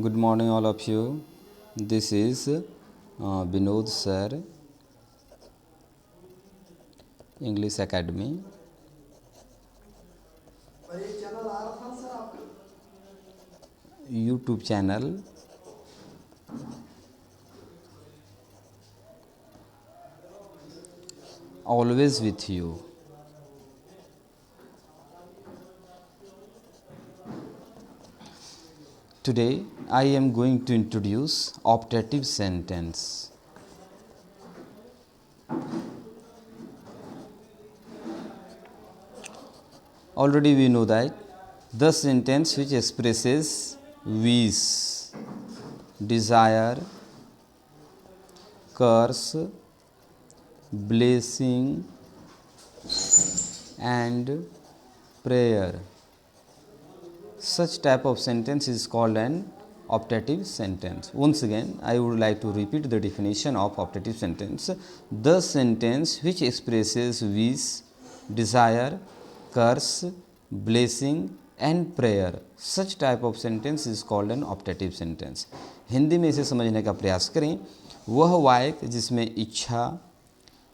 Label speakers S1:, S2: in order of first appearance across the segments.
S1: Good morning, all of you. This is Binod Sir, English Academy. YouTube channel. Always with you. Today, I am going to introduce optative sentence. Already we know that the sentence which expresses wish, desire, curse, blessing and prayer. Such type of sentence is called an optative sentence. Once again, I would like to repeat the definition of optative sentence. The sentence which expresses wish, desire, curse, blessing and prayer. Such type of sentence is called an optative sentence. Hindi में इसे समझने का प्रयास करें. वह वाक्य जिसमें इच्छा,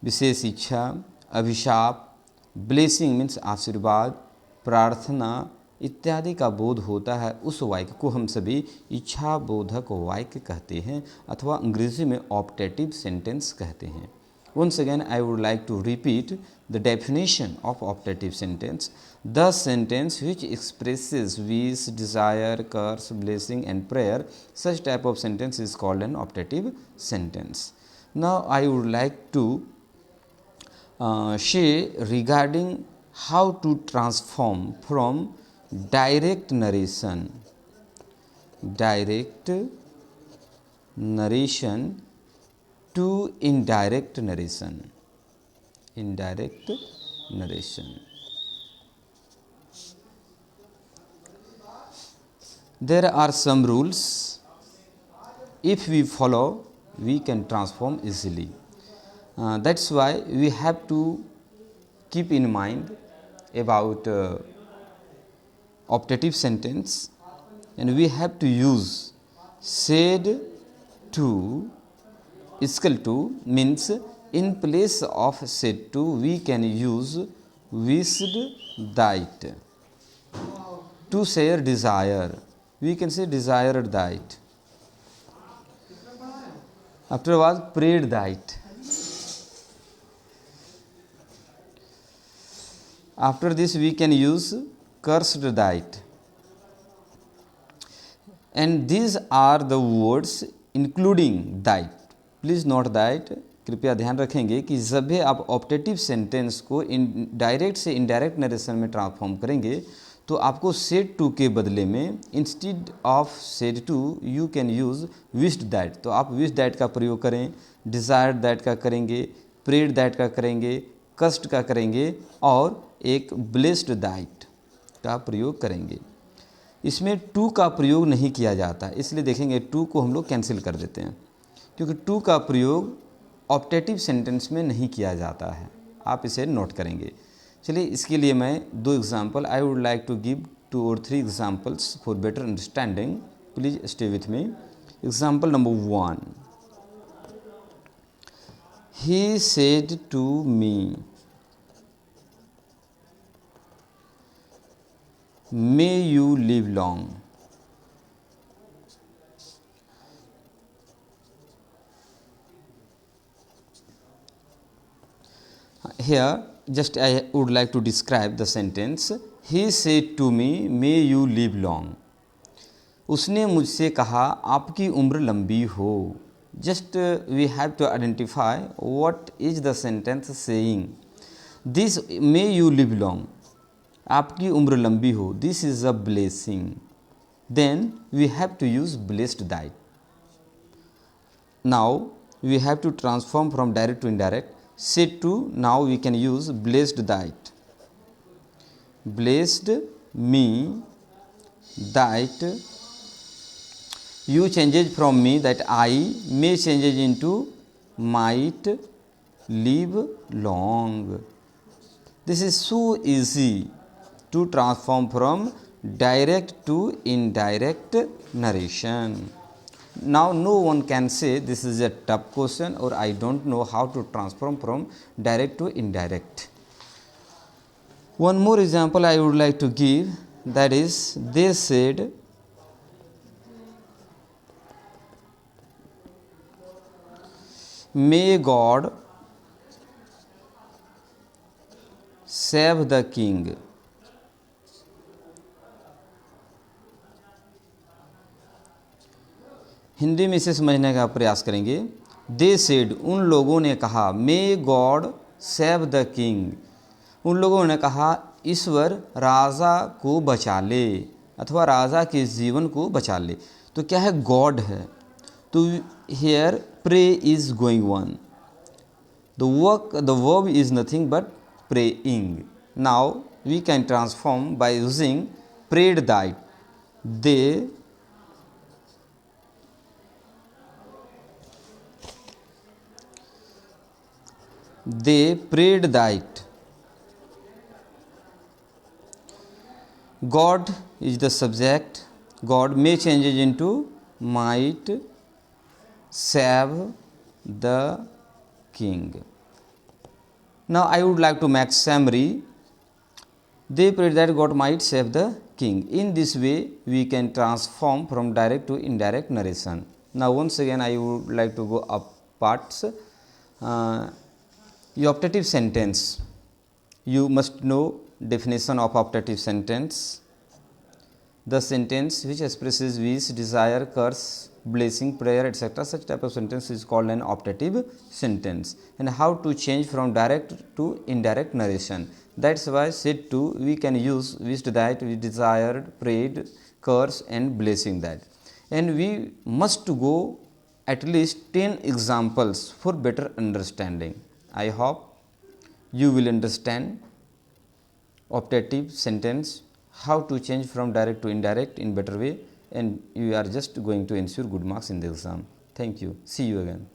S1: विशेष इच्छा, अभिशाप, ब्लेसिंग मीन्स आशीर्वाद, प्रार्थना इत्यादि का बोध होता है, उस वाक्य को हम सभी इच्छा बोधक वाक्य कहते हैं अथवा अंग्रेजी में ऑप्टेटिव सेंटेंस कहते हैं. Once again, I would like to repeat the definition of optative sentence. The sentence which expresses wish, desire, curse, blessing and prayer, such type of sentence is called an optative sentence. Now, I would like to say regarding how to transform from direct narration to indirect narration. There are some rules. If we follow, we can transform easily. That's why we have to keep in mind about optative sentence, and we have to use said to equal to means in place of said to we can use wished that. To share desire, we can say desired that. Afterwards, prayed that. After this, we can use cursed that. And these are the words including that. Please note that, कृपया ध्यान रखेंगे कि जब भी आप optative sentence को direct से indirect narration में ट्रांसफॉर्म करेंगे तो आपको सेड टू के बदले में instead of said to you can use wished that. तो आप विश दैट का प्रयोग करें, डिज़ायर्ड दैट का करेंगे, प्रेड दैट का करेंगे, कस्ट का करेंगे और एक ब्लेस्ड दैट का प्रयोग करेंगे. इसमें टू का प्रयोग नहीं किया जाता, इसलिए देखेंगे टू को हम लोग कैंसिल कर देते हैं क्योंकि टू का प्रयोग ऑप्टेटिव सेंटेंस में नहीं किया जाता है. आप इसे नोट करेंगे. चलिए, इसके लिए मैं दो example I would like to give 2 or 3 examples for better understanding. Please stay with me. Example number 1. He said to me, may you live long. Here, just I would like to describe the sentence. He said to me, may you live long. उसने मुझसे कहा आपकी उम्र लंबी हो. Just we have to identify what is the sentence saying. This may you live long. आपकी उम्र लंबी हो. This is a blessing. Then we have to use blessed that. Now we have to transform from direct to indirect. Said to, now we can use blessed that. Blessed me that you changes from me that I may changes into might live long. This is so easy to transform from direct to indirect narration. Now no one can say this is a tough question or I don't know how to transform from direct to indirect. One more example I would like to give, that is, they said, may God save the king. Hindi में इसे समझने का प्रयास करेंगे. They said, उन लोगों ने कहा, may God save the king, उन लोगों ने कहा ईश्वर राजा को बचा ले अथवा राजा के जीवन को बचा ले. तो क्या है, गॉड है. तो here pray is going one, the verb is nothing but praying. Now we can transform by using prayed that. They prayed that. God is the subject. God may changes into might save the king. Now I would like to make summary. They prayed that God might save the king. In this way we can transform from direct to indirect narration. Now once again I would like to go up parts. Optative sentence. You must know definition of optative sentence. The sentence which expresses wish, desire, curse, blessing, prayer, etc. Such type of sentence is called an optative sentence. And how to change from direct to indirect narration. That's why said to, we can use wished that, we desired, prayed, curse and blessing that. And we must go at least 10 examples for better understanding. I hope you will understand optative sentence, how to change from direct to indirect in better way, and you are just going to ensure good marks in the exam. Thank you. See you again.